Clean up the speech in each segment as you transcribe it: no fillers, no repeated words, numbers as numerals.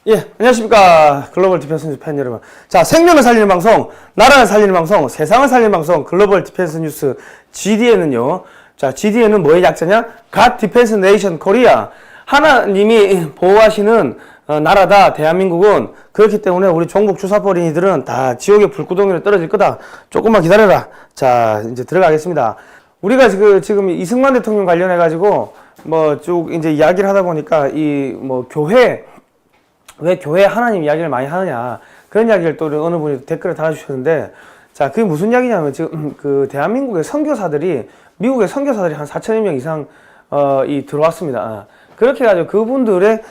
예, 안녕하십니까. 글로벌 디펜스 뉴스 팬 여러분. 자, 생명을 살리는 방송, 나라를 살리는 방송, 세상을 살리는 방송, 글로벌 디펜스 뉴스 GDN은요. 자, GDN은 뭐의 약자냐? God Defense Nation Korea. 하나님이 보호하시는 나라다, 대한민국은. 그렇기 때문에 우리 종북 주사버린이들은 다 지옥의 불구덩이로 떨어질 거다. 조금만 기다려라. 자, 이제 들어가겠습니다. 우리가 지금 이승만 대통령 관련해가지고, 쭉 이제 이야기를 하다 보니까, 왜 교회 하나님 이야기를 많이 하느냐. 그런 이야기를 또 어느 분이 댓글에 달아주셨는데, 자, 그게 무슨 이야기냐면, 지금 대한민국의 선교사들이, 미국의 선교사들이 한 4천여 명 이상, 들어왔습니다. 그렇게 해가지고 그분들의,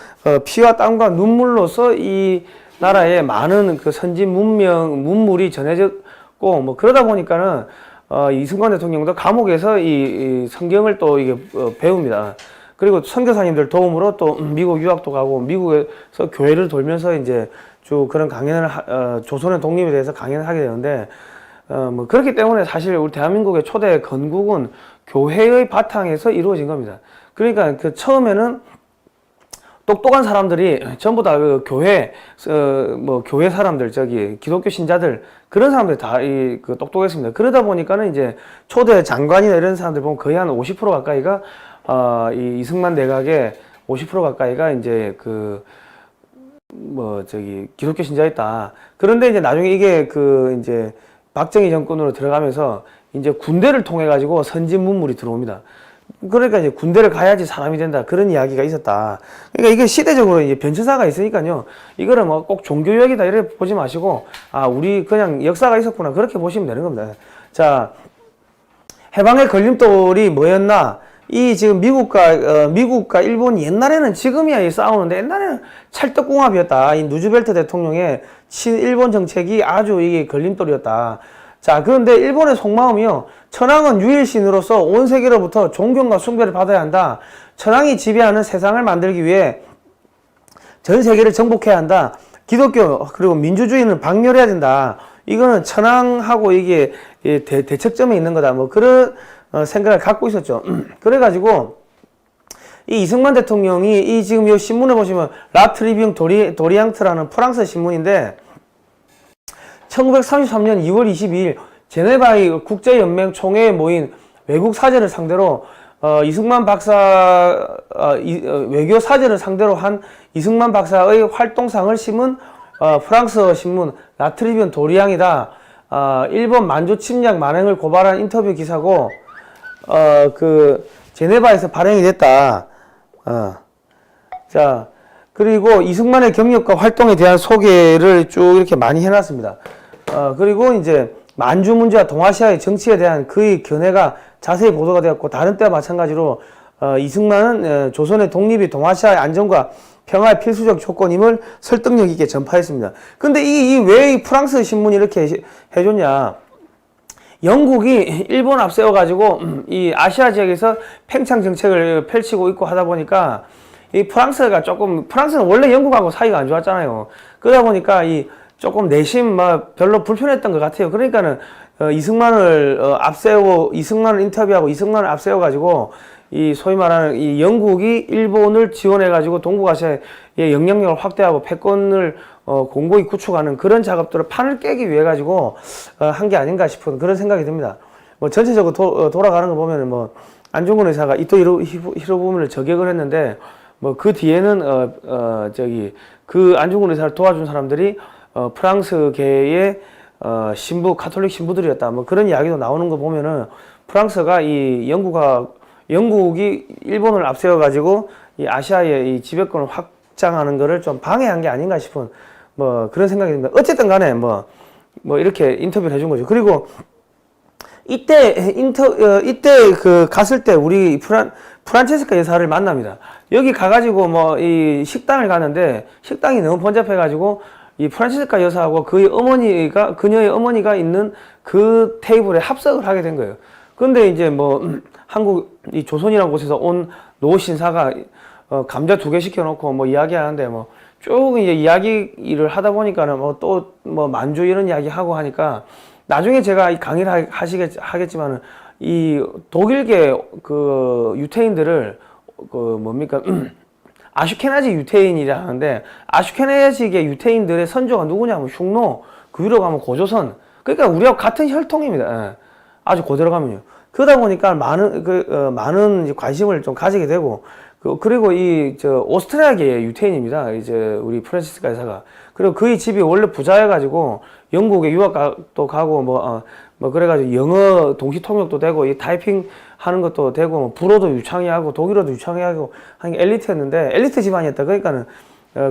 피와 땀과 눈물로서 이 나라에 많은 그 선진 문물이 전해졌고, 그러다 보니까는, 이승만 대통령도 감옥에서 이 성경을 또 이게, 배웁니다. 그리고 선교사님들 도움으로 또 미국 유학도 가고 미국에서 교회를 돌면서 이제 쭉 그런 강연을 조선의 독립에 대해서 강연을 하게 되는데 그렇기 때문에 사실 우리 대한민국의 초대 건국은 교회의 바탕에서 이루어진 겁니다. 그러니까 그 처음에는 똑똑한 사람들이 전부 다 그 교회 사람들, 기독교 신자들, 그런 사람들이 다 똑똑했습니다. 그러다 보니까는 이제 초대 장관이나 이런 사람들 보면 거의 한 50% 가까이가, 이 이승만 내각의 50% 가까이가 이제 기독교 신자였다. 그런데 이제 나중에 이게 이제 박정희 정권으로 들어가면서 이제 군대를 통해가지고 선진 문물이 들어옵니다. 그러니까 이제 군대를 가야지 사람이 된다. 그런 이야기가 있었다. 그러니까 이게 시대적으로 이제 변천사가 있으니까요. 이거를 꼭 종교역이다 이렇게 보지 마시고, 우리 그냥 역사가 있었구나. 그렇게 보시면 되는 겁니다. 자, 해방의 걸림돌이 뭐였나? 지금 미국과 일본이 옛날에는 지금이야 싸우는데 옛날에는 찰떡궁합이었다. 이 누즈벨트 대통령의 친일본 정책이 아주 이게 걸림돌이었다. 자, 그런데 일본의 속마음이요. 천황은 유일신으로서 온 세계로부터 존경과 숭배를 받아야 한다. 천황이 지배하는 세상을 만들기 위해 전 세계를 정복해야 한다. 기독교 그리고 민주주의는 박멸해야 된다. 이거는 천황하고 이게 대척점에 있는 거다. 그런 생각을 갖고 있었죠. 그래가지고 이 이승만 대통령이 지금 이 신문에 보시면 라트리비앙 도리앙트라는 프랑스 신문인데 1933년 2월 22일 제네바의 국제연맹 총회에 모인 외국 사제를 상대로 이승만 박사 외교 사제를 상대로 한 이승만 박사의 활동상을 심은 프랑스 신문 라트리비앙 도리앙이다. 일본 만주 침략 만행을 고발한 인터뷰 기사고 제네바에서 발행이 됐다. 자, 그리고 이승만의 경력과 활동에 대한 소개를 쭉 이렇게 많이 해놨습니다. 그리고 이제 만주 문제와 동아시아의 정치에 대한 그의 견해가 자세히 보도가 되었고, 다른 때와 마찬가지로 이승만은 조선의 독립이 동아시아의 안정과 평화의 필수적 조건임을 설득력 있게 전파했습니다. 근데 왜 프랑스 신문이 이렇게 해줬냐? 영국이 일본 앞세워가지고 이 아시아 지역에서 팽창 정책을 펼치고 있고 하다 보니까 이 프랑스는 원래 영국하고 사이가 안 좋았잖아요. 그러다 보니까 조금 내심 별로 불편했던 것 같아요. 그러니까는 이승만을 인터뷰하고 이승만을 앞세워가지고 소위 말하는 이 영국이 일본을 지원해가지고 동북아시아의 영향력을 확대하고 패권을 공고히 구축하는 그런 작업들을 판을 깨기 위해 가지고 한 게 아닌가 싶은 그런 생각이 듭니다. 전체적으로 돌아가는 거 보면은 안중근 의사가 이토 히로부미를 저격을 했는데 그 뒤에는 그 안중근 의사를 도와준 사람들이 프랑스계의 카톨릭 신부들이었다. 그런 이야기도 나오는 거 보면은 프랑스가 영국이 일본을 앞세워가지고 이 아시아의 이 지배권을 확장하는 거를 좀 방해한 게 아닌가 싶은 그런 생각이 듭니다. 어쨌든 간에 이렇게 인터뷰를 해준 거죠. 그리고 이때 갔을 때 우리 프란체스카 여사를 만납니다. 여기 가가지고 이 식당을 가는데 식당이 너무 번잡해가지고 이 프란체스카 여사하고 그녀의 어머니가 있는 그 테이블에 합석을 하게 된 거예요. 근데 이제 한국 이 조선이라는 곳에서 온 노 신사가 감자 2개 시켜놓고 이야기하는데 쭉 이제 이야기를 하다 보니까는 만주 이런 이야기 하고 하니까 나중에 제가 이 강의를 하겠지만은 이 독일계 유태인들을 아슈케나지 유태인이라 하는데, 아슈케나지계 유태인들의 선조가 누구냐면 흉노, 그 위로 가면 고조선. 그러니까 우리하고 같은 혈통입니다. 예. 아주 고대로 가면요. 그러다 보니까 많은 이제 관심을 좀 가지게 되고, 그리고 오스트리아계 유태인입니다. 이제 우리 프란치스카 여사가. 그리고 그의 집이 원래 부자여가지고 영국에 유학도 가고 그래가지고 영어 동시 통역도 되고 이 타이핑 하는 것도 되고 뭐 불어도 유창히 하고 독일어도 유창히 하고 하는 게 엘리트였는데 엘리트 집안이었다. 그러니까는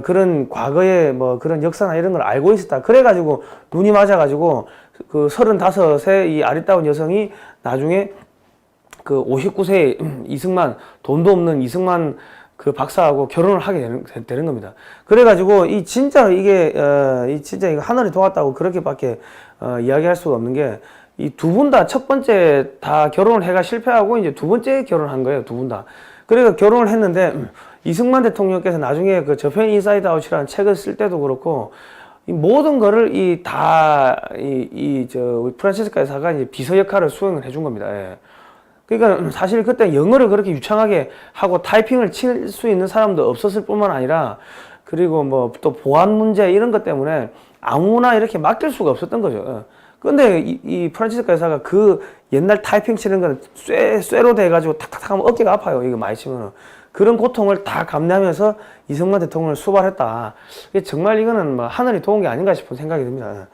그런 과거의 뭐 그런 역사나 이런 걸 알고 있었다. 그래가지고 눈이 맞아가지고 그 35세 이 아리따운 여성이 나중에 그 59세 이승만, 돈도 없는 이승만 그 박사하고 결혼을 하게 되는 겁니다. 그래가지고 진짜 이거 하늘이 도왔다고 그렇게밖에 이야기할 수가 없는 게, 이 두 분 다 첫 번째 다 결혼을 해가 실패하고 이제 두 번째 결혼한 거예요, 두 분 다. 그래서 결혼을 했는데 이승만 대통령께서 나중에 그 저편 인사이드 아웃이라는 책을 쓸 때도 그렇고 이 모든 거를 우리 프란치스카 여사가 이제 비서 역할을 수행을 해준 겁니다. 예. 그러니까 사실 그때 영어를 그렇게 유창하게 하고 타이핑을 칠 수 있는 사람도 없었을 뿐만 아니라, 그리고 뭐 또 보안 문제 이런 것 때문에 아무나 이렇게 맡길 수가 없었던 거죠. 근데 이 프란치스카 여사가 그 옛날 타이핑 치는 건 쇠로 돼가지고 탁탁탁 하면 어깨가 아파요. 이거 많이 치면은. 그런 고통을 다 감내하면서 이승만 대통령을 수발했다. 정말 이거는 뭐 하늘이 도운 게 아닌가 싶은 생각이 듭니다.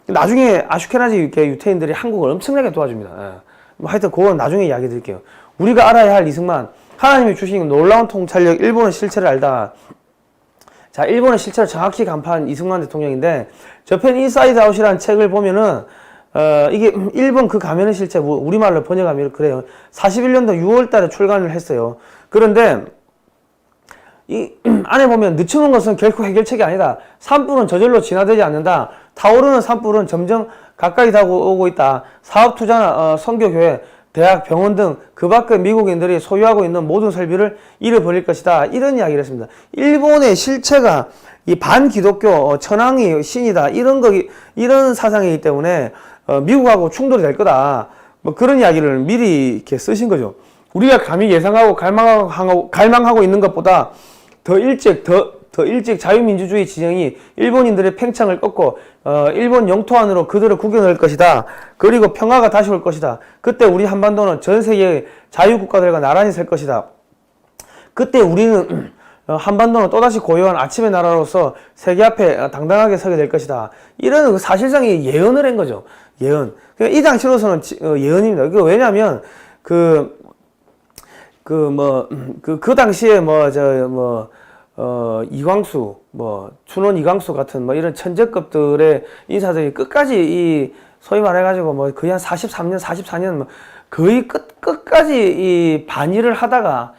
나중에 아슈케나지 유태인들이 한국을 엄청나게 도와줍니다. 하여튼 그건 나중에 이야기 드릴게요. 우리가 알아야 할 이승만, 하나님이 주신 놀라운 통찰력, 일본의 실체를 알다. 자, 일본의 실체를 정확히 간파한 이승만 대통령인데, 저편 인사이드 아웃이라는 책을 보면은 이게 일본 그 가면의 실체, 우리말로 번역하면 그래요. 41년도 6월 달에 출간을 했어요. 그런데 이 안에 보면 늦추는 것은 결코 해결책이 아니다. 산불은 저절로 진화되지 않는다. 타오르는 산불은 점점 가까이 다가오고 있다. 사업 투자나 선교교회, 대학, 병원 등 그 밖의 미국인들이 소유하고 있는 모든 설비를 잃어버릴 것이다. 이런 이야기를 했습니다. 일본의 실체가 이 반기독교, 천황이 신이다. 이런 사상이기 때문에 미국하고 충돌이 될 거다. 뭐 그런 이야기를 미리 이렇게 쓰신 거죠. 우리가 감히 예상하고 갈망하고 있는 것보다 더 일찍 자유민주주의 진영이 일본인들의 팽창을 꺾고 일본 영토 안으로 그들을 구겨넣을 것이다. 그리고 평화가 다시 올 것이다. 그때 우리 한반도는 전 세계의 자유국가들과 나란히 설 것이다. 그때 우리는 한반도는 또다시 고요한 아침의 나라로서 세계 앞에 당당하게 서게 될 것이다. 이런 사실상 예언을 한 거죠. 예언. 이 당시로서는 예언입니다. 왜냐하면 그 당시에 이광수, 춘원 이광수 같은 이런 천재급들의 인사들이 끝까지 소위 말해가지고 거의 한 43년, 44년 거의 끝까지 이 반일을 하다가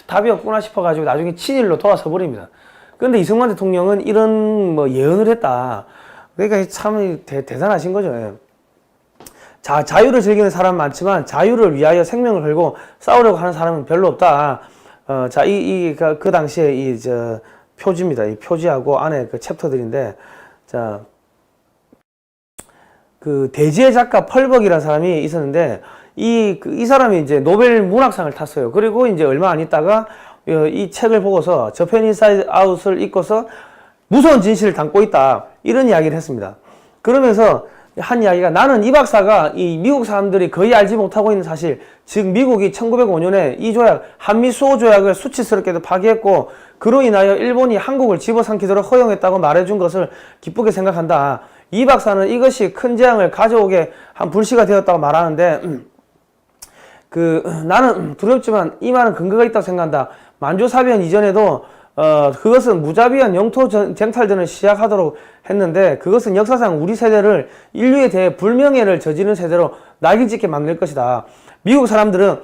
답이 없구나 싶어가지고 나중에 친일로 돌아서 버립니다. 그런데 이승만 대통령은 이런 예언을 했다. 그러니까 참 대단하신 거죠. 예. 자, 자유를 즐기는 사람 많지만 자유를 위하여 생명을 걸고 싸우려고 하는 사람은 별로 없다. 자, 그 당시에 표지입니다. 이 표지하고 안에 그 챕터들인데, 자, 그 대지의 작가 펄벅이라는 사람이 있었는데, 이 사람이 이제 노벨 문학상을 탔어요. 그리고 이제 얼마 안 있다가 이 책을 보고서 저편 인사이드 아웃을 읽고서 무서운 진실을 담고 있다. 이런 이야기를 했습니다. 그러면서 한 이야기가, 나는 이 박사가 이 미국 사람들이 거의 알지 못하고 있는 사실, 즉 미국이 1905년에 이 조약, 한미 수호 조약을 수치스럽게도 파기했고 그로 인하여 일본이 한국을 집어삼키도록 허용했다고 말해준 것을 기쁘게 생각한다. 이 박사는 이것이 큰 재앙을 가져오게 한 불씨가 되었다고 말하는데, 나는 두렵지만 이 말은 근거가 있다고 생각한다. 만주사변 이전에도 그것은 무자비한 영토 쟁탈전을 시작하도록 했는데, 그것은 역사상 우리 세대를 인류에 대해 불명예를 저지른 세대로 낙인찍게 만들 것이다. 미국 사람들은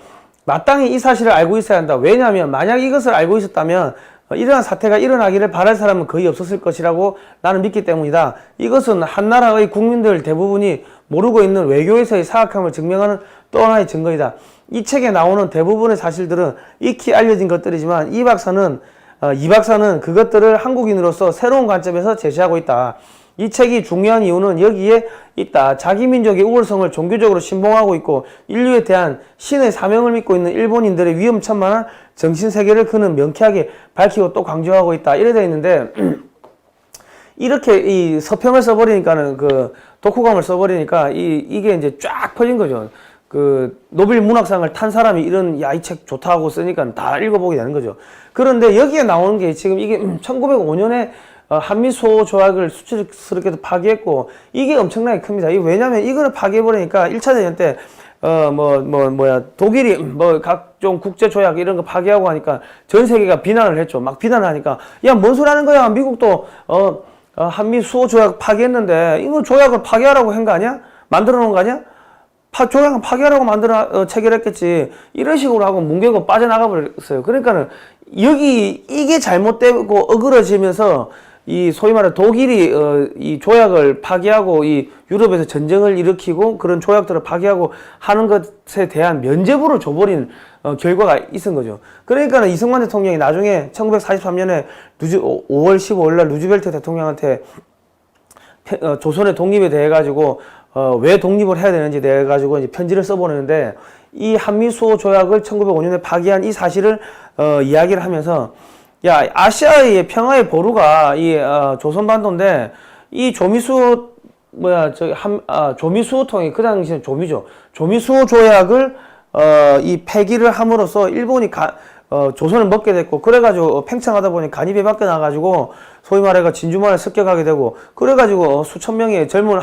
마땅히 이 사실을 알고 있어야 한다. 왜냐하면 만약 이것을 알고 있었다면 이러한 사태가 일어나기를 바랄 사람은 거의 없었을 것이라고 나는 믿기 때문이다. 이것은 한 나라의 국민들 대부분이 모르고 있는 외교에서의 사악함을 증명하는 또 하나의 증거이다. 이 책에 나오는 대부분의 사실들은 익히 알려진 것들이지만 이 박사는 그것들을 한국인으로서 새로운 관점에서 제시하고 있다. 이 책이 중요한 이유는 여기에 있다. 자기 민족의 우월성을 종교적으로 신봉하고 있고 인류에 대한 신의 사명을 믿고 있는 일본인들의 위험천만한 정신세계를 그는 명쾌하게 밝히고 또 강조하고 있다. 이래 되어 있는데 이렇게 이 서평을 써버리니까는 그 독후감을 써버리니까 이게 이제 쫙 퍼진 거죠. 그 노벨 문학상을 탄 사람이 이런 야 이 책 좋다고 쓰니까 다 읽어보게 되는 거죠. 그런데 여기에 나오는 게 지금 이게 1905년에 한미수호 조약을 수치스럽게도 파기했고 이게 엄청나게 큽니다. 왜냐면 이거를 파기해버리니까 1차 대전 때 독일이 각종 국제 조약 이런 거 파기하고 하니까 전 세계가 비난을 했죠. 막 비난하니까 야 뭔 소리 하는 거야? 미국도 한미수호 조약 파기했는데 이거 조약을 파기하라고 한 거 아니야? 만들어 놓은 거 아니야? 조약은 파기하라고 체결했겠지. 이런 식으로 하고 뭉개고 빠져나가 버렸어요. 그러니까는 이게 잘못되고 어그러지면서 이 소위 말해 독일이 이 조약을 파기하고 이 유럽에서 전쟁을 일으키고 그런 조약들을 파기하고 하는 것에 대한 면죄부를 줘버린 결과가 있은 거죠. 그러니까는 이승만 대통령이 나중에 1943년에 5월 15일 날 루즈벨트 대통령한테 조선의 독립에 대해 가지고 왜 독립을 해야 되는지 대해 가지고 이제 편지를 써보내는데 이 한미수호 조약을 1905년에 파기한 이 사실을 이야기를 하면서 야 아시아의 평화의 보루가 이 조선반도인데 이 조미수호통이 그 당시에 조미수호 조약을 이 폐기를 함으로써 일본이 조선을 먹게 됐고 그래가지고 팽창하다 보니 간이 밖에 나가지고 소위 말해가 진주만을 습격하게 되고 그래가지고 수천 명의 젊은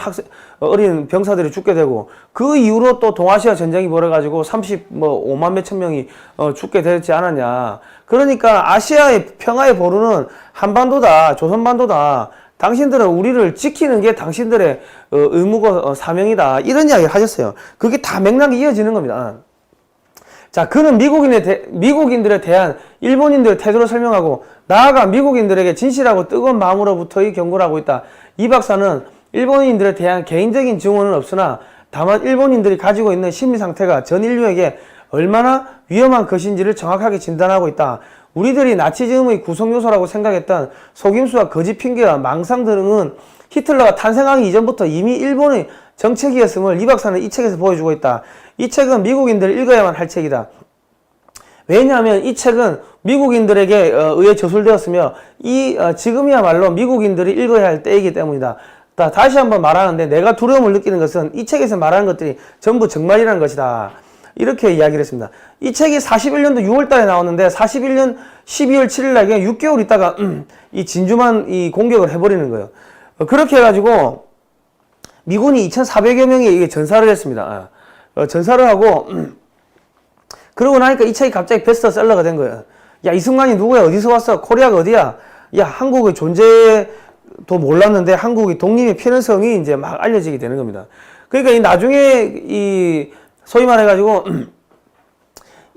어린 병사들이 죽게 되고 그 이후로 또 동아시아 전쟁이 벌어가지고 5만 몇천 명이 죽게 되지 않았냐. 그러니까 아시아의 평화의 보루는 한반도다, 조선반도다. 당신들은 우리를 지키는 게 당신들의 의무고 사명이다. 이런 이야기를 하셨어요. 그게 다 맥락이 이어지는 겁니다. 자, 그는 미국인들에 대한 일본인들의 태도를 설명하고 나아가 미국인들에게 진실하고 뜨거운 마음으로부터의 경고를 하고 있다. 이 박사는 일본인들에 대한 개인적인 증언은 없으나 다만 일본인들이 가지고 있는 심리 상태가 전 인류에게 얼마나 위험한 것인지를 정확하게 진단하고 있다. 우리들이 나치즘의 구성 요소라고 생각했던 속임수와 거짓 핑계와 망상 등은 히틀러가 탄생하기 이전부터 이미 일본의 정책이었음을 이 박사는 이 책에서 보여주고 있다. 이 책은 미국인들이 읽어야만 할 책이다. 왜냐하면 이 책은 미국인들에게 의해 저술되었으며 지금이야말로 미국인들이 읽어야 할 때이기 때문이다. 다시 한번 말하는데 내가 두려움을 느끼는 것은 이 책에서 말하는 것들이 전부 정말이라는 것이다. 이렇게 이야기를 했습니다. 이 책이 41년도 6월 달에 나왔는데 41년 12월 7일 날 그냥 6개월 있다가 이 진주만 이 공격을 해버리는 거예요. 그렇게 해가지고 미군이 2,400여 명이 전사를 했습니다. 전사를 하고 그러고 나니까 이 책이 갑자기 베스트셀러가 된 거예요. 야 이승만이 누구야? 어디서 왔어? 코리아가 어디야? 야 한국의 존재도 몰랐는데 한국의 독립의 필연성이 이제 막 알려지게 되는 겁니다. 그러니까 이 나중에 이 소위 말해가지고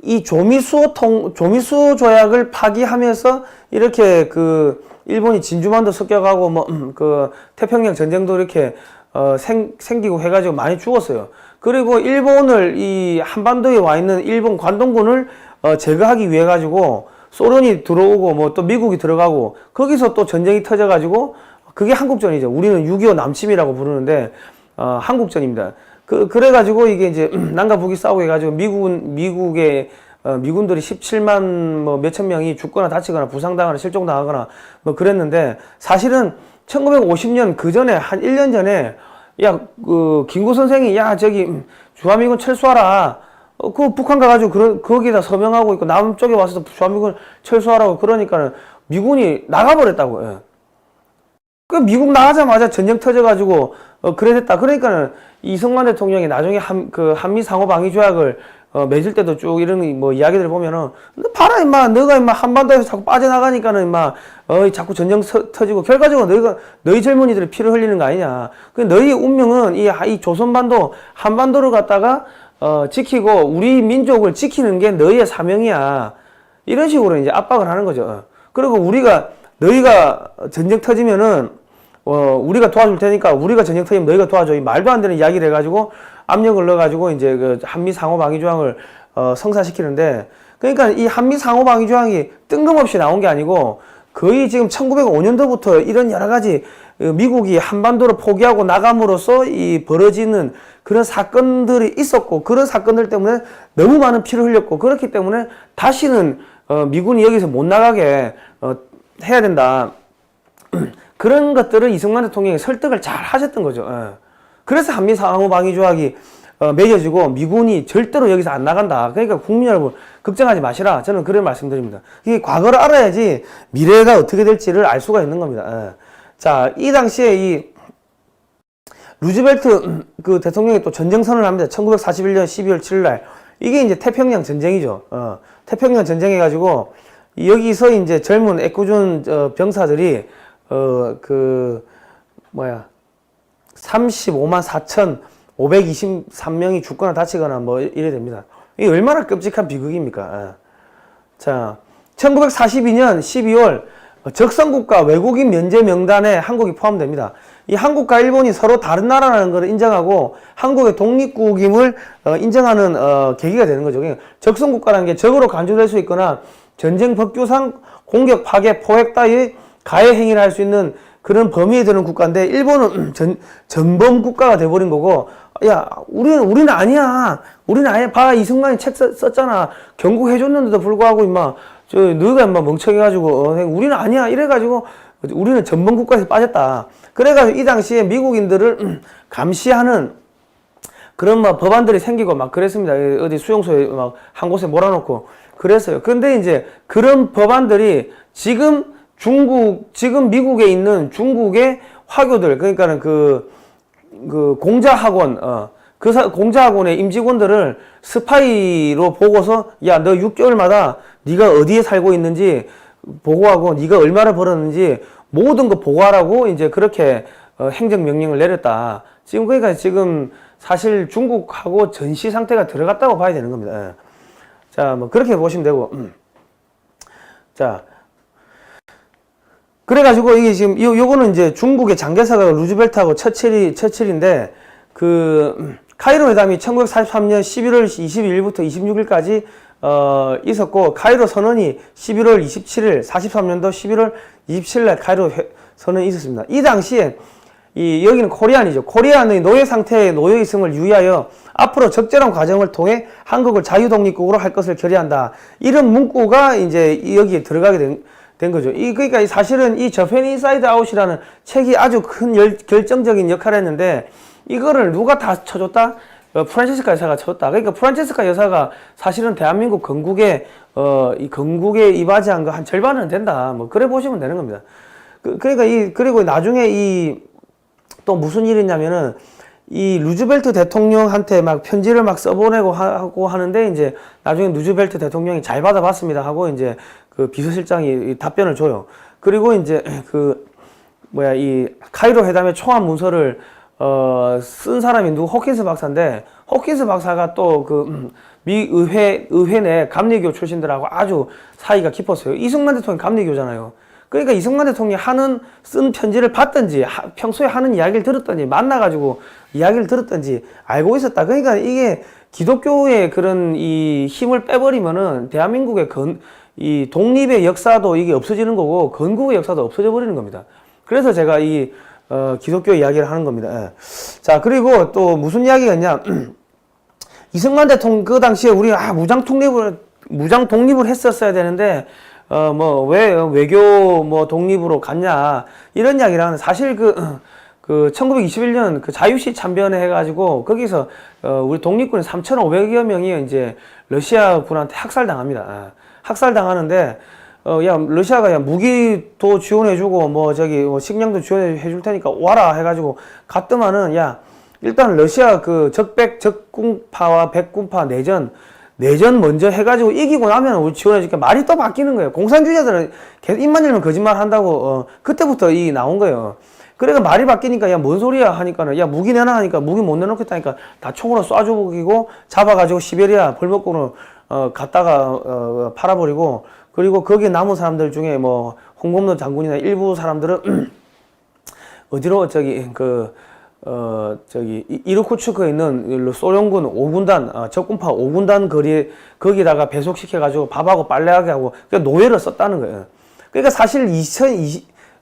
이 조미수 조약을 파기하면서 이렇게 그 일본이 진주만도 습격하고 그 태평양 전쟁도 이렇게 생기고 해가지고 많이 죽었어요. 그리고 일본을 이 한반도에 와 있는 일본 관동군을 제거하기 위해 가지고 소련이 들어오고 또 미국이 들어가고 거기서 또 전쟁이 터져가지고 그게 한국전이죠. 우리는 6.25 남침이라고 부르는데 한국전입니다. 그래가지고 이게 이제 남과 북이 싸우고 해가지고 미국의 미군들이 17만 몇천 명이 죽거나 다치거나 부상당하거나 실종당하거나 그랬는데 사실은 1950년 그 전에 한 1년 전에 김구 선생이 저기 주한미군 철수하라. 그 북한 가가지고 거기다 서명하고 있고 남쪽에 와서 주한미군 철수하라고 그러니까는 미군이 나가버렸다고. 예. 그 미국 나가자마자 전쟁 터져가지고 그래 됐다. 그러니까는 이승만 대통령이 나중에 한미 상호 방위 조약을 맺을 때도 쭉 이런 이야기들 보면은 봐라 임마 너가 임마 한반도에서 자꾸 빠져나가니까는 임마 자꾸 전쟁 터지고 결과적으로 너희 젊은이들의 피를 흘리는 거 아니냐. 그 너희 운명은 이 조선반도 한반도를 갖다가 지키고 우리 민족을 지키는 게 너희의 사명이야. 이런 식으로 이제 압박을 하는 거죠. 그리고 너희가 전쟁 터지면은 우리가 도와줄 테니까 우리가 전쟁 터지면 너희가 도와줘. 이 말도 안 되는 이야기를 해가지고 압력을 넣어가지고 이제 그 한미 상호 방위 조약을 성사시키는데 그러니까 이 한미 상호 방위 조약이 뜬금없이 나온 게 아니고 거의 지금 1905년도부터 이런 여러 가지 미국이 한반도를 포기하고 나감으로써 이 벌어지는 그런 사건들이 있었고, 그런 사건들 때문에 너무 많은 피를 흘렸고, 그렇기 때문에 다시는 미군이 여기서 못 나가게 해야 된다. 그런 것들을 이승만 대통령이 설득을 잘 하셨던 거죠. 그래서 한미 상호방위 조약이 맺어지고 미군이 절대로 여기서 안 나간다. 그러니까 국민 여러분 걱정하지 마시라. 저는 그런 말씀드립니다. 이게 과거를 알아야지 미래가 어떻게 될지를 알 수가 있는 겁니다. 자, 이 당시에 이 루즈벨트 그 대통령이 또 전쟁 선언을 합니다. 1941년 12월 7일 날. 이게 이제 태평양 전쟁이죠. 태평양 전쟁 해가지고 여기서 이제 젊은 애꿎은 병사들이 35만 4,523명이 죽거나 다치거나 뭐 이래 됩니다. 이게 얼마나 끔찍한 비극입니까? 자, 1942년 12월 적성국가 외국인 면제 명단에 한국이 포함됩니다. 이 한국과 일본이 서로 다른 나라라는 것을 인정하고 한국의 독립국임을 인정하는 계기가 되는 거죠. 적성국가라는 게 적으로 간주될 수 있거나 전쟁 법규상 공격, 파괴, 포획 따위 가해 행위를 할 수 있는 그런 범위에 드는 국가인데 일본은 전범 국가가 돼버린 거고, 야, 우리는 아니야. 우리는 아예 봐. 이승만이 책 썼잖아. 경고해줬는데도 불구하고 임마 너희가 임마 멍청해가지고 우리는 아니야. 이래가지고 우리는 전범 국가에서 빠졌다. 그래가지고 이 당시에 미국인들을 감시하는 그런 막 법안들이 생기고 막 그랬습니다. 어디 수용소에 막 한 곳에 몰아놓고 그랬어요. 근데 이제 그런 법안들이 지금 미국에 있는 중국의 화교들, 그러니까는 그 공자학원, 공자학원의 임직원들을 스파이로 보고서, 야, 너 6개월마다 네가 어디에 살고 있는지 보고하고, 네가 얼마를 벌었는지 모든 거 보고하라고 이제 그렇게 행정명령을 내렸다. 그러니까 지금 사실 중국하고 전시 상태가 들어갔다고 봐야 되는 겁니다. 자, 뭐 그렇게 보시면 되고, 자. 그래가지고 이게 지금 요거는 이제 중국의 장개사가 루즈벨트하고 처칠인데 카이로 회담이 1943년 11월 22일부터 26일까지 있었고, 카이로 선언이 11월 27일 43년도 11월 27일 날 카이로 선언이 있었습니다. 이 당시에 여기는 코리안이죠. 코리안의 노예 상태에 놓여 있음을 유의하여 앞으로 적절한 과정을 통해 한국을 자유독립국으로 할 것을 결의한다. 이런 문구가 이제 여기에 들어가게 된 거죠. 그러니까 사실은 이 저펜 인사이드 아웃이라는 책이 아주 큰 결정적인 역할을 했는데, 이거를 누가 다 쳐줬다? 프란체스카 여사가 쳐줬다. 그러니까 프란체스카 여사가 사실은 대한민국 건국에 이바지한 거 한 절반은 된다. 뭐 그래 보시면 되는 겁니다. 그러니까 그리고 나중에 또 무슨 일이 있냐면은 이 루즈벨트 대통령한테 막 편지를 막 써보내고 하고 하는데, 이제 나중에 루즈벨트 대통령이 잘 받아봤습니다 하고 이제 그 비서실장이 답변을 줘요. 그리고 이제 이 카이로 회담의 초안 문서를 쓴 사람이 호킨스 박사인데, 호킨스 박사가 또 미 의회 내 감리교 출신들하고 아주 사이가 깊었어요. 이승만 대통령 감리교잖아요. 그러니까 이승만 대통령이 쓴 편지를 봤든지, 평소에 하는 이야기를 들었든지, 만나가지고 이야기를 들었든지 알고 있었다. 그러니까 이게 기독교의 그런 이 힘을 빼버리면은 대한민국의 이 독립의 역사도 이게 없어지는 거고, 건국의 역사도 없어져 버리는 겁니다. 그래서 제가 기독교 이야기를 하는 겁니다. 자, 그리고 또 무슨 이야기가 있냐. 이승만 대통령 그 당시에 우리 무장 독립을 했었어야 되는데, 왜 외교 독립으로 갔냐, 이런 이야기를 하는데, 사실 1921년 자유시 참변회 해가지고, 거기서, 우리 독립군이 3,500여 명이 이제 러시아 군한테 학살당합니다. 학살당하는데, 러시아가 무기도 지원해주고, 식량도 지원해줄 테니까 와라 해가지고 갔더만은, 일단 러시아 적군파와 백군파 내전 먼저 해가지고 이기고 나면 우리 지원해줄게. 말이 또 바뀌는 거예요. 공산주의자들은 계속 입만 열면 거짓말 한다고, 그때부터 나온 거예요. 그러니까 말이 바뀌니까, 뭔 소리야 하니까는, 무기 내놔 하니까 무기 못 내놓겠다니까 다 총으로 쏴 죽이고 잡아가지고 시베리아 벌목군으로 갔다가 팔아버리고, 그리고 거기에 남은 사람들 중에 홍범도 장군이나 일부 사람들은 어디로 이르쿠츠크에 있는 소련군 5군단, 적군파 5군단 거기다가 배속시켜가지고 밥하고 빨래하게 하고, 그러니까 노예를 썼다는 거예요. 그러니까 사실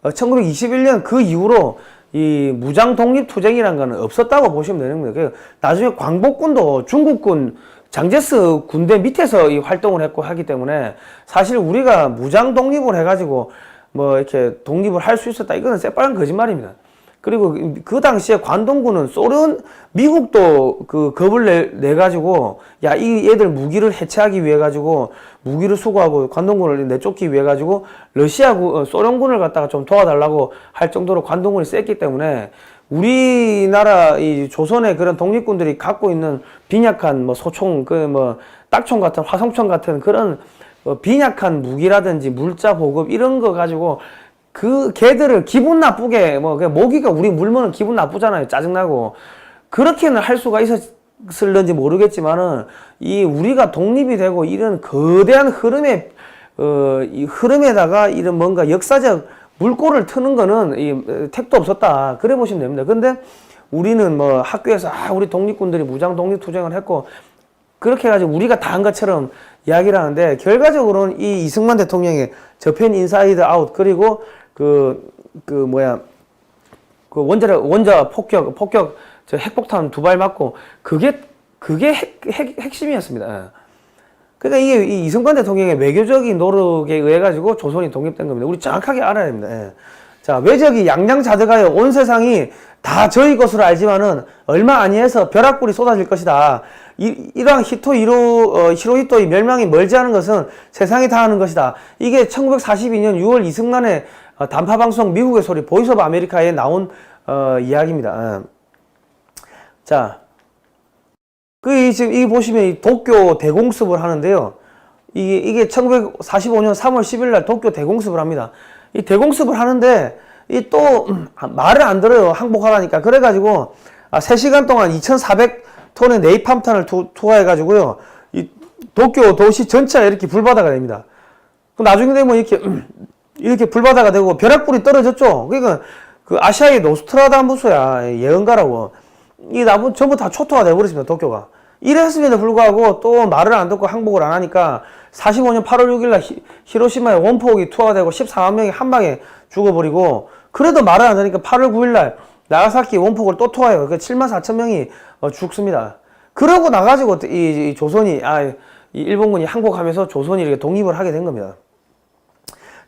1921년 그 이후로 이 무장 독립 투쟁이라는 거는 없었다고 보시면 되는 거예요. 그러니까 나중에 광복군도 중국군 장제스 군대 밑에서 이 활동을 했고 하기 때문에 사실 우리가 무장 독립을 해가지고 뭐 이렇게 독립을 할 수 있었다, 이거는 새빨간 거짓말입니다. 그리고 그 당시에 관동군은 미국도 그 겁을 내가지고, 야, 이 얘들 무기를 해체하기 위해 가지고, 무기를 수거하고 관동군을 내쫓기 위해 가지고, 소련군을 갖다가 좀 도와달라고 할 정도로 관동군이 셌기 때문에, 우리나라, 이 조선의 그런 독립군들이 갖고 있는 빈약한 뭐 소총, 딱총 같은, 화성총 같은 그런 빈약한 무기라든지 물자 보급 이런 거 가지고, 그 걔들을 기분 나쁘게 모기가 우리 물면은 기분 나쁘잖아요. 짜증나고. 그렇게는 할 수가 있었을는지 모르겠지만은 이 우리가 독립이 되고 이런 거대한 이 흐름에다가 이런 뭔가 역사적 물꼬를 트는 거는 이 택도 없었다, 그래 보시면 됩니다. 근데 우리는 뭐 학교에서 우리 독립군들이 무장 독립 투쟁을 했고 그렇게 해가지고 우리가 다 한 것처럼 이야기를 하는데, 결과적으로는 이 이승만 대통령의 저편 인사이드 아웃, 그리고 원자 폭격, 핵폭탄 2발 맞고, 그게 핵심이었습니다. 그러니까 이게 이 이승만 대통령의 외교적인 노력에 의해 가지고 조선이 독립된 겁니다. 우리 정확하게 알아야 됩니다. 예. 자, 외적이 양양자드가요, 온 세상이 다 저희 것으로 알지만은 얼마 아니해서 벼락불이 쏟아질 것이다. 이러한 히로히토의 멸망이 멀지 않은 것은 세상이 다 아는 것이다. 이게 1942년 6월 이승만의 단파방송 미국의 소리 보이스 오브 아메리카에 나온 이야기입니다. 자, 지금 이 보시면 이 도쿄 대공습을 하는데요. 이게 1945년 3월 10일 날 도쿄 대공습을 합니다. 이 대공습을 하는데 이 또 말을 안 들어요. 항복하라니까. 그래가지고 3시간 동안 2,400톤의 네이팜탄을 투하해가지고요, 이 도쿄 도시 전체가 이렇게 불바다가 됩니다. 나중에 되면 이렇게 불바다가 되고 벼락불이 떨어졌죠. 그러니까 그 아시아의 노스트라다무스야, 예언가라고. 이 나무 전부 다 초토화 돼버렸습니다, 도쿄가. 이랬음에도 불구하고 또 말을 안 듣고 항복을 안 하니까 45년 8월 6일 날 히로시마에 원폭이 투하가 되고 14만 명이 한 방에 죽어버리고, 그래도 말을 안 하니까 8월 9일 날 나가사키 원폭을 또 투하해요. 그 7만 4천 명이 죽습니다. 그러고 나가지고 이 조선이, 이 일본군이 항복하면서 조선이 이렇게 독립을 하게 된 겁니다.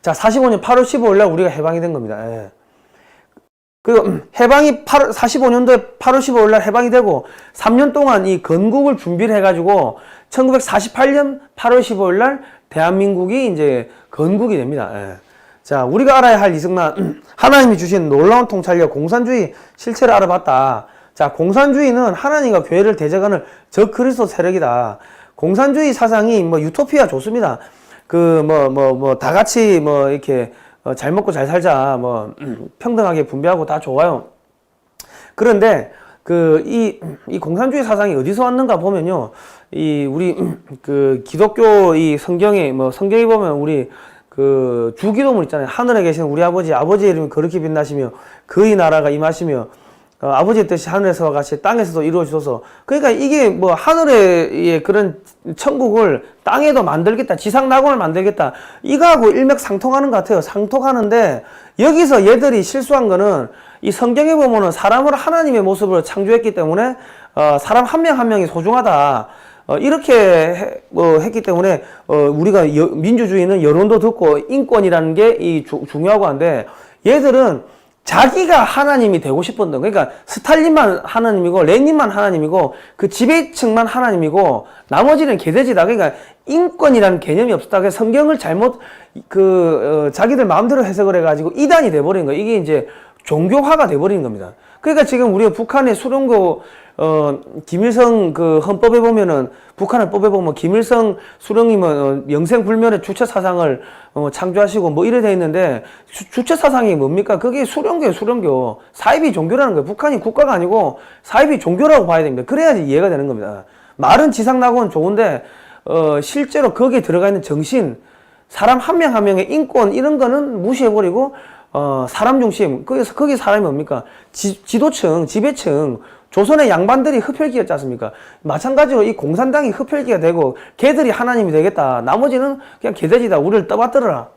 자, 45년 8월 15일 날 우리가 해방이 된 겁니다. 예. 해방이 45년도에 8월 15일 날 해방이 되고 3년 동안 이 건국을 준비를 해가지고 1948년 8월 15일 날 대한민국이 이제 건국이 됩니다. 예. 자, 우리가 알아야 할 이승만, 하나님이 주신 놀라운 통찰력, 공산주의 실체를 알아봤다. 자, 공산주의는 하나님과 교회를 대적하는 적그리스도 세력이다. 공산주의 사상이 뭐 유토피아 좋습니다. 다 같이 이렇게 잘 먹고 잘 살자, 평등하게 분배하고 다 좋아요. 그런데 이 공산주의 사상이 어디서 왔는가 보면요, 우리 기독교 이 성경에 보면 우리 주기도문 있잖아요. 하늘에 계신 우리 아버지의 이름이 거룩히 빛나시며 그의 나라가 임하시며 아버지의 뜻이 하늘에서와 같이 땅에서도 이루어지소서. 그러니까 이게 하늘의 그런 천국을 땅에도 만들겠다, 지상 낙원을 만들겠다, 이거하고 일맥상통하는 것 같아요. 상통하는데 여기서 얘들이 실수한 거는, 이 성경에 보면은 사람을 하나님의 모습으로 창조했기 때문에 사람 한 명 한 명이 소중하다, 이렇게 했기 때문에 우리가 민주주의는 여론도 듣고 인권이라는 게 중요하고 한데, 얘들은 자기가 하나님이 되고 싶었던, 그러니까 스탈린만 하나님이고 레닌만 하나님이고 그 지배층만 하나님이고 나머지는 개돼지다. 그러니까 인권이라는 개념이 없었다. 그래서 성경을 잘못 자기들 마음대로 해석을 해가지고 이단이 돼버린 거예요. 이게 이제 종교화가 돼버린 겁니다. 그러니까 지금 우리가 북한의 수령고 김일성 헌법에 보면은, 북한을 법에 보면 김일성 수령님은 영생불면의 주체 사상을 창조하시고 이래 돼 있는데, 주체 사상이 뭡니까? 그게 수령교예요, 수령교. 사이비 종교라는 거예요. 북한이 국가가 아니고 사이비 종교라고 봐야 됩니다. 그래야지 이해가 되는 겁니다. 말은 지상낙원 좋은데 실제로 거기에 들어가 있는 정신, 사람 한 명 한 명의 인권 이런 거는 무시해버리고 사람 중심. 거기 사람이 뭡니까? 지도층, 지배층, 조선의 양반들이 흡혈귀였지 않습니까? 마찬가지로 이 공산당이 흡혈귀가 되고 걔들이 하나님이 되겠다. 나머지는 그냥 개돼지다. 우리를 떠받들어라.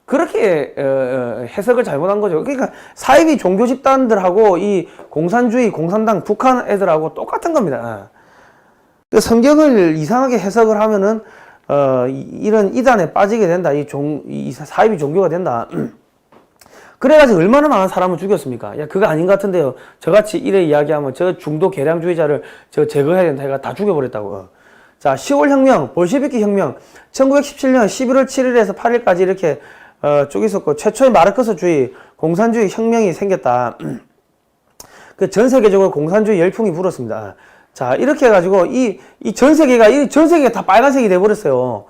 그렇게 해석을 잘못한 거죠. 그러니까 사이비 종교 집단들하고 이 공산주의, 공산당, 북한 애들하고 똑같은 겁니다. 그 성경을 이상하게 해석을 하면은 이런 이단에 빠지게 된다. 이 사이비 종교가 된다. 그래가지고 얼마나 많은 사람을 죽였습니까? 야, 그거 아닌 것 같은데요. 저같이 이래 이야기하면 저 중도 개량주의자를 저 제거해야 된다. 해가 다 죽여버렸다고. 자, 10월 혁명, 볼셰비키 혁명, 1917년 11월 7일에서 8일까지 이렇게 쭉 있었고, 최초의 마르크스주의, 공산주의 혁명이 생겼다. 그 전 세계적으로 공산주의 열풍이 불었습니다. 자, 이렇게 해가지고, 이 전 세계가 다 빨간색이 돼버렸어요.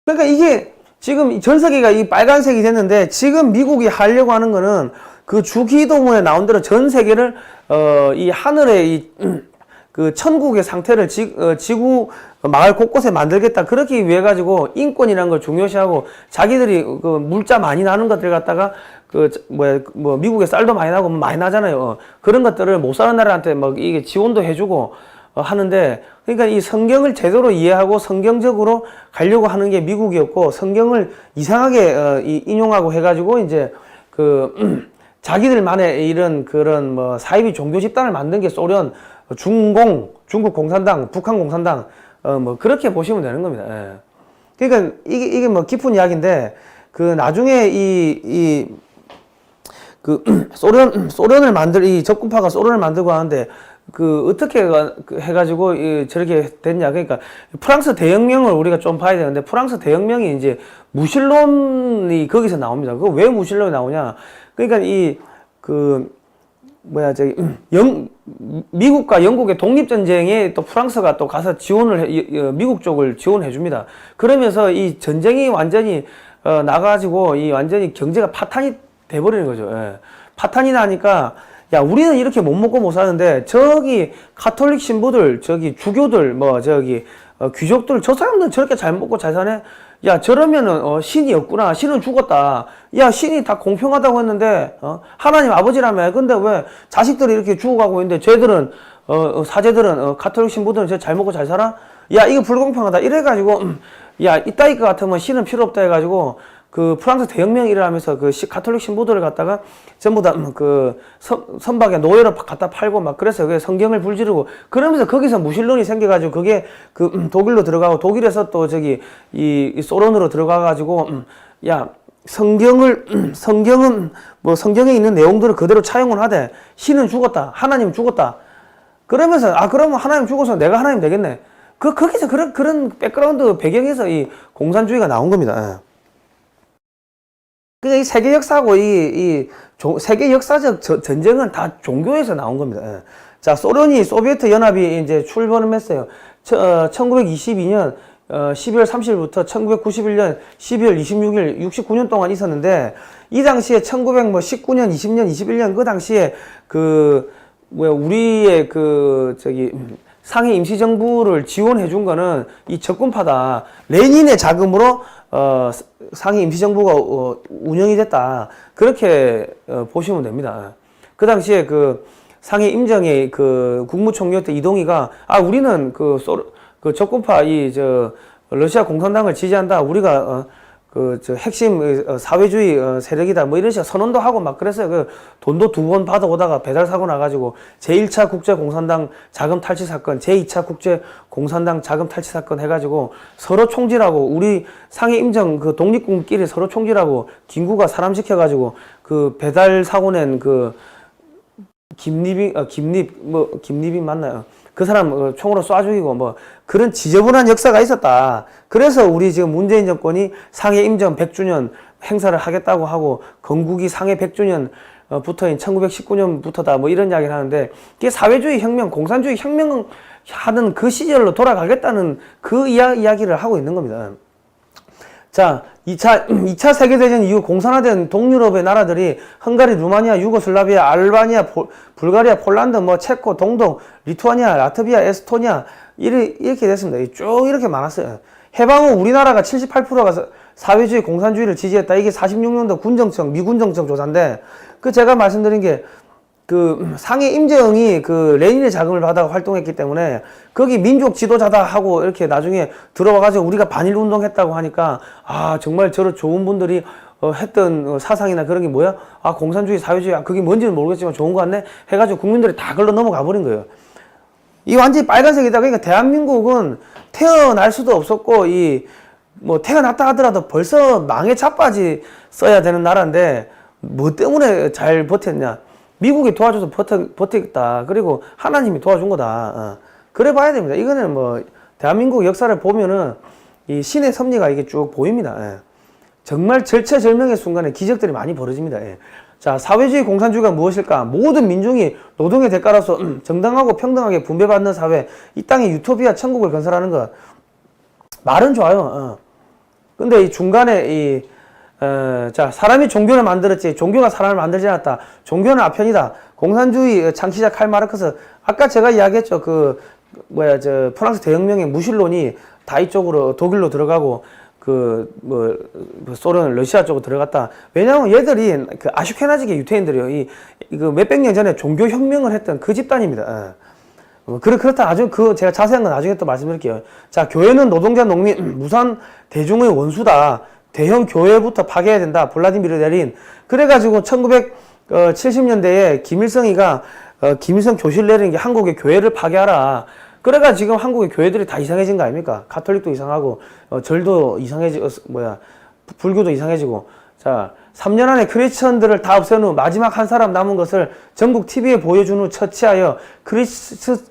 그러니까 이게, 지금 전 세계가 이 빨간색이 됐는데, 지금 미국이 하려고 하는 거는, 그 주기도문에 나온 대로 전 세계를, 이 하늘의 그 천국의 상태를 지구 마을 곳곳에 만들겠다. 그렇게 위해 가지고 인권이라는 걸 중요시하고 자기들이 그 물자 많이 나는 것들 갖다가 미국에 쌀도 많이 나고 많이 나잖아요. 그런 것들을 못 사는 나라한테 막 이게 지원도 해주고 하는데, 그러니까 이 성경을 제대로 이해하고 성경적으로 가려고 하는 게 미국이었고, 성경을 이상하게 인용하고 해가지고 이제 자기들만의 이런 그런 사이비 종교 집단을 만든 게 소련, 중국 공산당, 북한 공산당, 그렇게 보시면 되는 겁니다. 예. 그러니까, 이게 깊은 이야기인데, 나중에 이 적군파가 소련을 만들고 하는데, 어떻게 해가지고, 저렇게 됐냐. 그러니까, 프랑스 대혁명을 우리가 좀 봐야 되는데, 프랑스 대혁명이 이제 무신론이 거기서 나옵니다. 그거 왜 무신론이 나오냐. 그러니까, 미국과 영국의 독립전쟁에 또 프랑스가 또 가서 미국 쪽을 지원해 줍니다. 그러면서 이 전쟁이 완전히, 나가지고 완전히 경제가 파탄이 돼버리는 거죠. 예. 파탄이 나니까, 야, 우리는 이렇게 못 먹고 못 사는데, 저기, 가톨릭 신부들, 저기, 주교들, 귀족들, 저 사람들은 저렇게 잘 먹고 잘 사네? 야, 저러면은, 신이 없구나. 신은 죽었다. 야, 신이 다 공평하다고 했는데, 하나님 아버지라며. 근데 왜 자식들이 이렇게 죽어가고 있는데, 쟤들은, 사제들은, 가톨릭 신부들은 저 잘 먹고 잘 살아? 야, 이거 불공평하다. 이래가지고, 야, 이따위 것 같으면 신은 필요 없다 해가지고, 프랑스 대혁명 일어나면서 가톨릭 신부들을 갖다가 전부 다 선박에 노예로 갖다 팔고 막 그랬어요. 그래서 성경을 불지르고 그러면서 거기서 무신론이 생겨가지고 그게 독일로 들어가고 독일에서 또 이 소련으로 들어가가지고 야, 성경은 성경에 있는 내용들을 그대로 차용을 하되 신은 죽었다. 하나님 죽었다. 그러면서 그러면 하나님 죽어서 내가 하나님 되겠네. 거기서 그런 백그라운드 배경에서 이 공산주의가 나온 겁니다. 그러니까 이 세계 역사하고 세계 역사적 전쟁은 다 종교에서 나온 겁니다. 예. 자, 소비에트 연합이 이제 출범을 했어요. 1922년 12월 30일부터 1991년 12월 26일 69년 동안 있었는데, 이 당시에 1919년, 20년, 21년 그 당시에 우리의 상해 임시정부를 지원해 준 거는 이 적군파다. 레닌의 자금으로 상해 임시정부가 운영이 됐다. 그렇게 보시면 됩니다. 그 당시에 상해 임정의 국무총리였던 이동희가 우리는 적군파 러시아 공산당을 지지한다. 우리가 핵심 사회주의 세력이다. 이런 식으로 선언도 하고 막 그랬어요. 돈도 2번 받아오다가 배달 사고 나가지고 제1차 국제공산당 자금 탈취 사건, 제2차 국제공산당 자금 탈취 사건 해가지고 서로 총질하고, 우리 상해 임정 독립군끼리 서로 총질하고, 김구가 사람 시켜가지고 배달 사고 낸 김립이 맞나요? 그 사람 총으로 쏴 죽이고 그런 지저분한 역사가 있었다. 그래서 우리 지금 문재인 정권이 상해 임정 100주년 행사를 하겠다고 하고, 건국이 상해 100주년 부터인 1919년부터다 이런 이야기를 하는데, 그게 사회주의 혁명, 공산주의 혁명 하는 그 시절로 돌아가겠다는 이야기를 하고 있는 겁니다. 자, 2차 세계대전 이후 공산화된 동유럽의 나라들이 헝가리, 루마니아, 유고슬라비아, 알바니아, 불가리아, 폴란드, 체코, 동동, 리투아니아, 라트비아, 에스토니아 이렇게 됐습니다. 쭉 이렇게 많았어요. 해방 후 우리나라가 78%가 사회주의 공산주의를 지지했다. 이게 46년도 군정청, 미군정청 조사인데, 제가 말씀드린 게 그 상해 임재영이 그 레닌의 자금을 받아 활동했기 때문에 거기 민족 지도자다 하고 이렇게 나중에 들어와가지고 우리가 반일 운동했다고 하니까 아 정말 저런 좋은 분들이 했던 사상이나 그런 게 뭐야? 아 공산주의 사회주의 그게 뭔지는 모르겠지만 좋은 거 같네 해가지고 국민들이 다 걸러 넘어가 버린 거예요. 이 완전히 빨간색이다. 그러니까 대한민국은 태어날 수도 없었고 이 뭐 태어났다 하더라도 벌써 망에 자빠지 써야 되는 나라인데 뭐 때문에 잘 버텼냐? 미국이 도와줘서 버티겠다. 그리고 하나님이 도와준 거다. 그래 봐야 됩니다. 이거는 뭐 대한민국 역사를 보면은 이 신의 섭리가 이게 쭉 보입니다. 예. 정말 절체절명의 순간에 기적들이 많이 벌어집니다. 예. 자, 사회주의 공산주의가 무엇일까? 모든 민중이 노동의 대가로서 정당하고 평등하게 분배받는 사회, 이 땅에 유토피아 천국을 건설하는 것. 말은 좋아요. 근데 이 중간에 자, 사람이 종교를 만들었지, 종교가 사람을 만들지 않았다. 종교는 아편이다. 공산주의 창시자 칼 마르크스. 아까 제가 이야기했죠. 프랑스 대혁명의 무신론이 다 이쪽으로 독일로 들어가고, 소련, 러시아 쪽으로 들어갔다. 왜냐하면 얘들이 그 아슈케나지계 유태인들이요. 이거 몇백 년 전에 종교혁명을 했던 그 집단입니다. 그렇다. 제가 자세한 건 나중에 또 말씀드릴게요. 자, 교회는 노동자, 농민, 무산 대중의 원수다. 대형 교회부터 파괴해야 된다. 블라디미르 레닌. 그래가지고 1970년대에 김일성이가, 김일성 교실 내리는 게 한국의 교회를 파괴하라. 그래가 지금 한국의 교회들이 다 이상해진 거 아닙니까? 가톨릭도 이상하고, 절도 불교도 이상해지고. 자, 3년 안에 크리스천들을 다 없앤 후 마지막 한 사람 남은 것을 전국 TV에 보여준 후 처치하여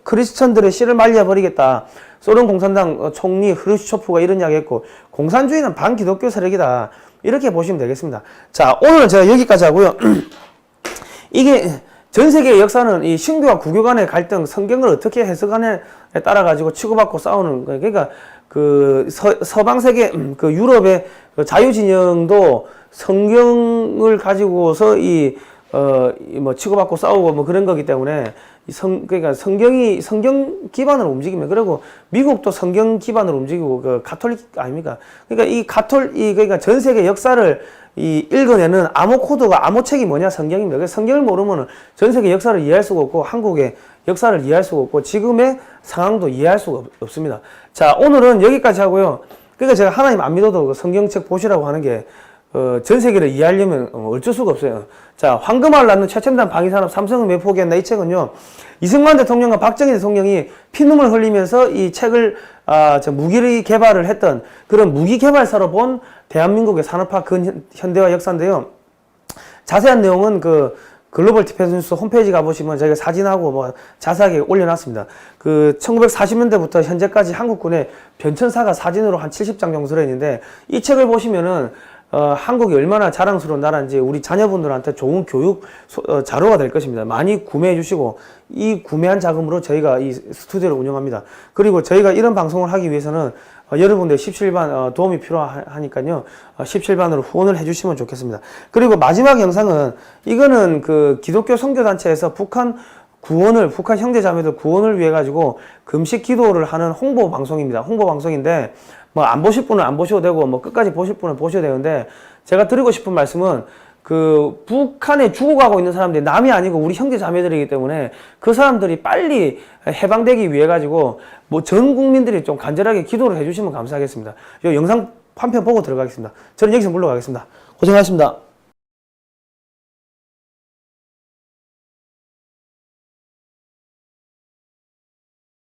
크리스천들의 씨를 말려버리겠다. 소련 공산당 총리 흐르시초프가 이런 이야기 했고, 공산주의는 반기독교 세력이다. 이렇게 보시면 되겠습니다. 자, 오늘 제가 여기까지 하고요. 이게 전 세계의 역사는 이 신교와 구교 간의 갈등, 성경을 어떻게 해석하냐에 따라 가지고 치고받고 싸우는 거예요. 그러니까 그 서방 세계 그 유럽의 그 자유진영도 성경을 가지고서 치고받고 싸우고 뭐 그런 거기 때문에 그러니까 성경 기반으로 움직이면, 그리고 미국도 성경 기반으로 움직이고 그 가톨릭 아닙니까? 그러니까 그러니까 전 세계 역사를 읽어내는 암호 코드가, 암호 책이 뭐냐? 성경입니다. 그래서 성경을 모르면 전 세계 역사를 이해할 수가 없고, 한국의 역사를 이해할 수가 없고, 지금의 상황도 이해할 수가 없습니다. 자, 오늘은 여기까지 하고요. 그러니까 제가 하나님 안 믿어도 그 성경책 보시라고 하는 게, 전 세계를 이해하려면 어쩔 수가 없어요. 자, 황금알을 낳는 최첨단 방위산업 삼성은 왜 포기했나? 이 책은요, 이승만 대통령과 박정희 대통령이 피눈물 흘리면서 이 책을, 무기 개발을 했던 그런 무기 개발사로 본 대한민국의 산업화 근현대화 역사인데요. 자세한 내용은 그 글로벌 디펜스 뉴스 홈페이지 가보시면 저희가 사진하고 뭐 자세하게 올려놨습니다. 그 1940년대부터 현재까지 한국군의 변천사가 사진으로 한 70장 정도 들어있는데, 이 책을 보시면은 한국이 얼마나 자랑스러운 나라인지 우리 자녀분들한테 좋은 교육 자료가 될 것입니다. 많이 구매해 주시고, 이 구매한 자금으로 저희가 이 스튜디오를 운영합니다. 그리고 저희가 이런 방송을 하기 위해서는 여러분들 17반 도움이 필요하니까요. 17반으로 후원을 해주시면 좋겠습니다. 그리고 마지막 영상은, 이거는 그 기독교 선교단체에서 북한 형제자매들 구원을 위해 가지고 금식 기도를 하는 홍보 방송입니다. 홍보 방송인데, 뭐 안 보실 분은 안 보셔도 되고, 뭐 끝까지 보실 분은 보셔도 되는데, 제가 드리고 싶은 말씀은, 그 북한에 죽어가고 있는 사람들이 남이 아니고 우리 형제 자매들이기 때문에 그 사람들이 빨리 해방되기 위해 가지고 뭐 전 국민들이 좀 간절하게 기도를 해주시면 감사하겠습니다. 이 영상 한 편 보고 들어가겠습니다. 저는 여기서 물러가겠습니다. 고생하셨습니다.